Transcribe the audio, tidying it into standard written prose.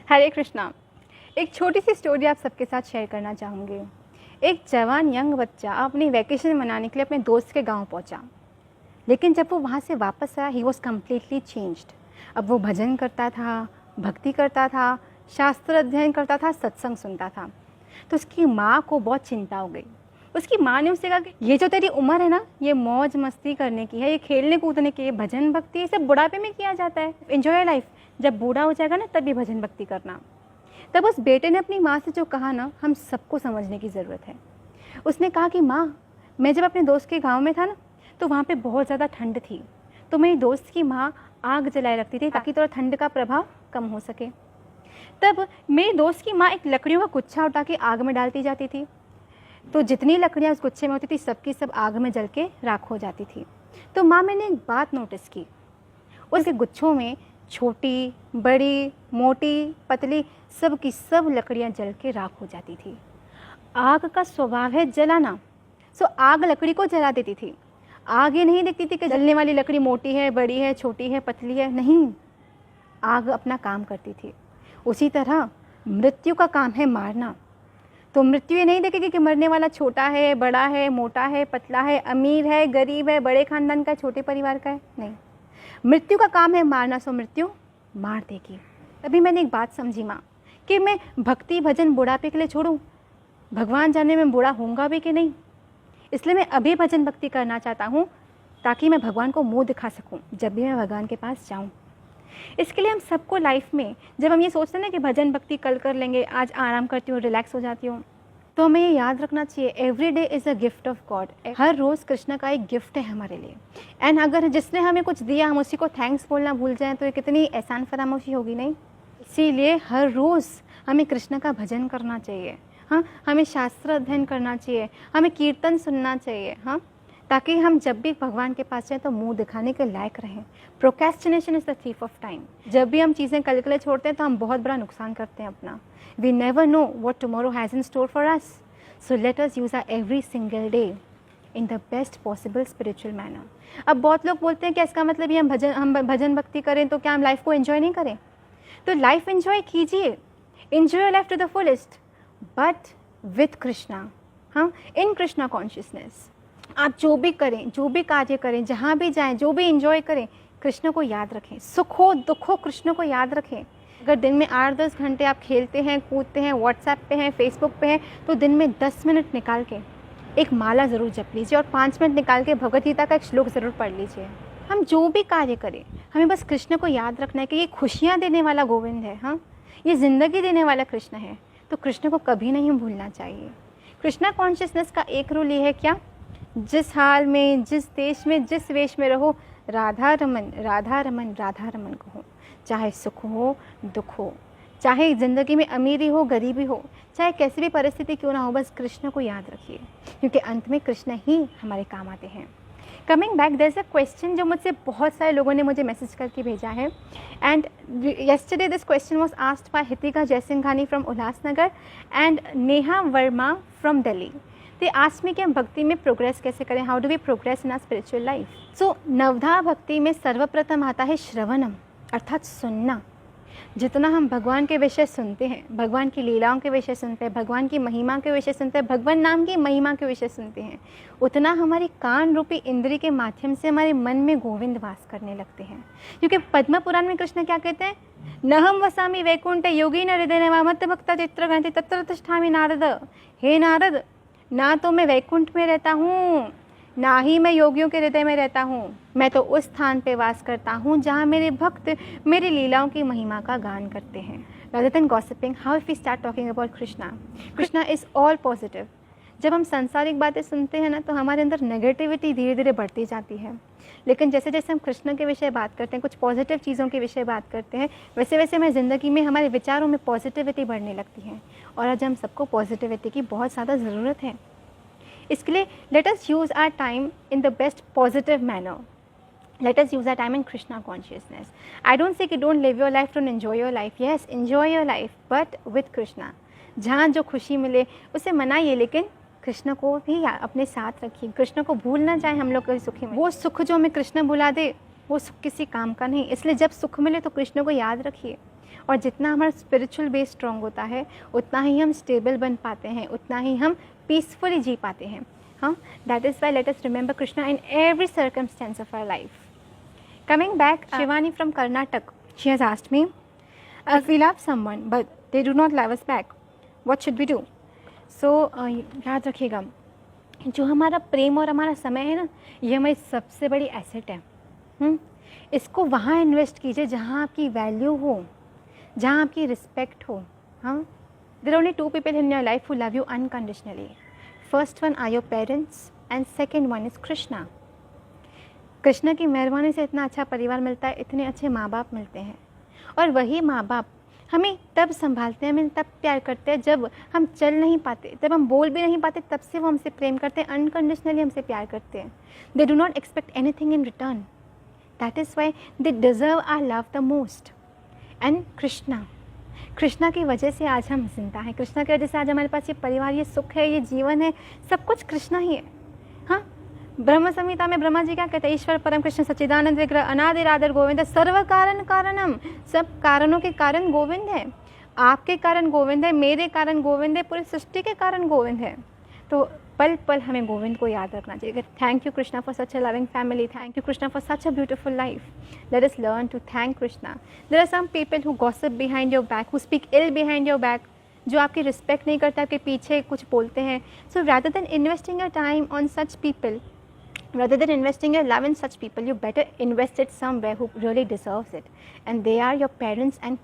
हरे कृष्णा। एक छोटी सी स्टोरी आप सबके साथ शेयर करना चाहूँगी। एक जवान यंग बच्चा अपनी वैकेशन मनाने के लिए अपने दोस्त के गांव पहुंचा, लेकिन जब वो वहां से वापस आया ही वॉज कम्प्लीटली चेंज्ड। अब वो भजन करता था, भक्ति करता था, शास्त्र अध्ययन करता था, सत्संग सुनता था। तो उसकी माँ को बहुत चिंता हो गई। उसकी माँ ने उससे कहा कि ये जो तेरी उम्र है ना, ये मौज मस्ती करने की है, ये खेलने कूदने की, ये भजन भक्ति ये सब बुढ़ापे में किया जाता है। एंजॉय लाइफ, जब बूढ़ा हो जाएगा ना तभी भजन भक्ति करना। तब उस बेटे ने अपनी माँ से जो कहा ना, हम सबको समझने की ज़रूरत है। उसने कहा कि माँ, मैं जब अपने दोस्त के गांव में था ना, तो वहाँ पे बहुत ज़्यादा ठंड थी, तो मेरी दोस्त की माँ आग जलाए रखती थी ताकि थोड़ा ठंड का प्रभाव कम हो सके। तब मेरी दोस्त की माँ एक लकड़ियों का गुच्छा उठा के आग में डालती जाती थी, तो जितनी लकड़ियाँ उस गुच्छे में होती थी सबकी सब आग में जल के राख हो जाती थी। तो माँ, मैंने एक बात नोटिस की, उस गुच्छों में छोटी बड़ी मोटी पतली सब की सब लकड़ियाँ जल के राख हो जाती थी। आग का स्वभाव है जलाना, सो आग लकड़ी को जला देती थी। आग ये नहीं देखती थी कि जलने वाली लकड़ी मोटी है, बड़ी है, छोटी है, पतली है, नहीं, आग अपना काम करती थी। उसी तरह मृत्यु का काम है मारना। तो मृत्यु ये नहीं देखेगी कि मरने वाला छोटा है, बड़ा है, मोटा है, पतला है, अमीर है, गरीब है, बड़े खानदान का है, छोटे परिवार का है, नहीं, मृत्यु का काम है मारना। सो मृत्यु मार देगी। तभी मैंने एक बात समझी माँ, कि मैं भक्ति भजन बुढ़ापे के लिए छोड़ूं, भगवान जाने में बूढ़ा होऊंगा भी कि नहीं। इसलिए मैं अभी भजन भक्ति करना चाहता हूँ ताकि मैं भगवान को मुँह दिखा सकूँ जब भी मैं भगवान के पास जाऊँ। इसके लिए हम सबको लाइफ में जब हम ये सोचते हैं ना कि भजन भक्ति कल कर लेंगे, आज आराम करती हूँ, रिलैक्स हो जाती हूँ, तो हमें ये याद रखना चाहिए, every day is a gift of God. हर रोज़ कृष्ण का एक गिफ्ट है हमारे लिए। एंड अगर जिसने हमें कुछ दिया हम उसी को थैंक्स बोलना भूल जाएं तो ये कितनी एहसान फरामोशी होगी, नहीं। इसीलिए हर रोज़ हमें कृष्ण का भजन करना चाहिए, हाँ, हमें शास्त्र अध्ययन करना चाहिए, हमें कीर्तन सुनना चाहिए, हाँ, ताकि हम जब भी भगवान के पास जाएं तो मुंह दिखाने के लायक रहें। Procrastination is the thief of time. जब भी हम चीज़ें कल के लिए छोड़ते हैं तो हम बहुत बड़ा नुकसान करते हैं अपना। We never know what tomorrow has in store for us, so let us use our every single day in the best possible spiritual manner. अब बहुत लोग बोलते हैं कि इसका मतलब ये हम भजन भक्ति करें तो क्या हम लाइफ को एंजॉय नहीं करें। तो लाइफ एंजॉय कीजिए, enjoy life to the fullest, but with Krishna, हाँ, इन कृष्णा कॉन्शियसनेस। आप जो भी करें, जो भी कार्य करें, जहाँ भी जाएं, जो भी एंजॉय करें, कृष्ण को याद रखें। सुख हो दुख हो कृष्ण को याद रखें। अगर दिन में 8-10 घंटे आप खेलते हैं, कूदते हैं, व्हाट्सएप पे हैं, फेसबुक पे हैं, तो दिन में 10 मिनट निकाल के एक माला ज़रूर जप लीजिए और 5 मिनट निकाल के भगवद गीता का एक श्लोक ज़रूर पढ़ लीजिए। हम जो भी कार्य करें हमें बस कृष्ण को याद रखना है कि ये खुशियाँ देने वाला गोविंद है, हाँ, ये ज़िंदगी देने वाला कृष्ण है। तो कृष्ण को कभी नहीं भूलना चाहिए। कृष्णा कॉन्शियसनेस का एक रूल ये है क्या, जिस हाल में, जिस देश में, जिस वेश में रहो, राधा रमन राधा रमन राधा रमन कहो। चाहे सुख हो दुख हो, चाहे ज़िंदगी में अमीरी हो गरीबी हो, चाहे कैसी भी परिस्थिति क्यों ना हो, बस कृष्ण को याद रखिए, क्योंकि अंत में कृष्ण ही हमारे काम आते हैं। Coming back, there is a question जो मुझसे बहुत सारे लोगों ने मुझे मैसेज करके भेजा है। And yesterday this question was asked by Hitika Jaisinghani from Ulhasnagar and Neha Verma from Delhi. They asked me कि हम भक्ति में प्रोग्रेस कैसे करें, how do we progress in our spiritual life. So नवधा भक्ति में सर्वप्रथम आता है श्रवणम, अर्थात सुनना। जितना हम भगवान के विषय सुनते हैं, भगवान की लीलाओं के विषय सुनते हैं, भगवान की महिमा के विषय सुनते हैं, भगवान नाम की महिमा के विषय सुनते हैं, उतना हमारी कान रूपी इंद्री के माध्यम से हमारे मन में गोविंद वास करने लगते हैं। क्योंकि पद्म पुराण में कृष्ण क्या कहते हैं, नहम वसामि वैकुंठ योगी न हृदय मत भक्ता चित्र ग्रंथि तत्र तिष्ठामि नारद। हे नारद, ना तो मैं वैकुंठ में रहता हूँ, ना ही मैं योगियों के हृदय में रहता हूँ, मैं तो उस स्थान पे वास करता हूँ जहाँ मेरे भक्त मेरी लीलाओं की महिमा का गान करते हैं। Rather than gossiping, how if we start talking about Krishna? Krishna is all positive. जब हम सांसारिक बातें सुनते हैं ना, तो हमारे अंदर नेगेटिविटी धीरे धीरे बढ़ती जाती है। लेकिन जैसे जैसे हम कृष्ण के विषय बात करते हैं, कुछ पॉजिटिव चीज़ों के विषय बात करते हैं, वैसे वैसे हमारी ज़िंदगी में हमारे विचारों में पॉजिटिविटी बढ़ने लगती है। और आज हम सबको पॉजिटिविटी की बहुत ज़्यादा ज़रूरत है। इसके लिए let us use our time in the best positive manner. Let us use our time in Krishna consciousness. I don't say कि don't live your life, don't enjoy your life. Yes, enjoy your life, but with Krishna. जहाँ जो खुशी मिले उसे मनाइए, लेकिन कृष्ण को भी अपने साथ रखिए। कृष्ण को भूल ना जाए हम लोग कभी सुखी में। वो सुख जो हमें कृष्ण भुला दे वो सुख किसी काम का नहीं। इसलिए जब सुख मिले तो कृष्ण को याद रखिए और जितना हमारा स्पिरिचुअल बेस स्ट्रॉन्ग होता है उतना ही हम स्टेबल बन पाते हैं, उतना ही हम पीसफुली जी पाते हैं। हाँ, that is why let us remember Krishna in every circumstance of our life. Coming back, Shivani from Karnataka, she has asked me, if we love someone but they do not love us back, what should we do? So, याद रखिएगा, जो हमारा प्रेम और हमारा समय है ना, ये हमारी सबसे बड़ी एसेट है। इसको वहाँ इन्वेस्ट कीजिए जहाँ आपकी वैल्यू हो, जहाँ आपकी रिस्पेक्ट हो। हाँ, there are only 2 people in your life who love you unconditionally. First one are your parents and second one is Krishna. Krishna की मेहरबानी से इतना अच्छा परिवार मिलता है, इतने अच्छे माँ बाप मिलते हैं, और वही माँ बाप हमें तब संभालते हैं, हमें तब प्यार करते हैं जब हम चल नहीं पाते, जब हम बोल भी नहीं पाते, तब से वो हमसे प्रेम करते हैं, अनकंडीशनली हमसे प्यार करते हैं। They do not expect anything in return, that is why they deserve our love the most. And Krishna की वजह से आज हम जिंदा हैं, कृष्णा की वजह से आज हमारे पास ये परिवार, ये सुख है, ये जीवन है, सब कुछ कृष्णा ही है। हाँ, ब्रह्म संहिता में ब्रह्मा जी क्या कहते हैं, ईश्वर परम कृष्ण सच्चिदानंद विग्रह अनादिरादर गोविंद सर्व कारण कारणम, सब कारणों के कारण गोविंद है। आपके कारण गोविंद है, मेरे कारण गोविंद है, पूरी सृष्टि के कारण गोविंद है। तो पल पल हमें गोविंद को याद रखना चाहिए। Thank you Krishna for such a loving family, thank you Krishna for such a beautiful life. Let us learn to thank Krishna. There are some people who gossip behind your back, who speak ill behind your back, जो आपकी respect नहीं करते, आपके पीछे कुछ बोलते हैं। So rather than investing your time on such people, rather than investing your love in such people, you better invest it somewhere who really deserves it, and they are your parents and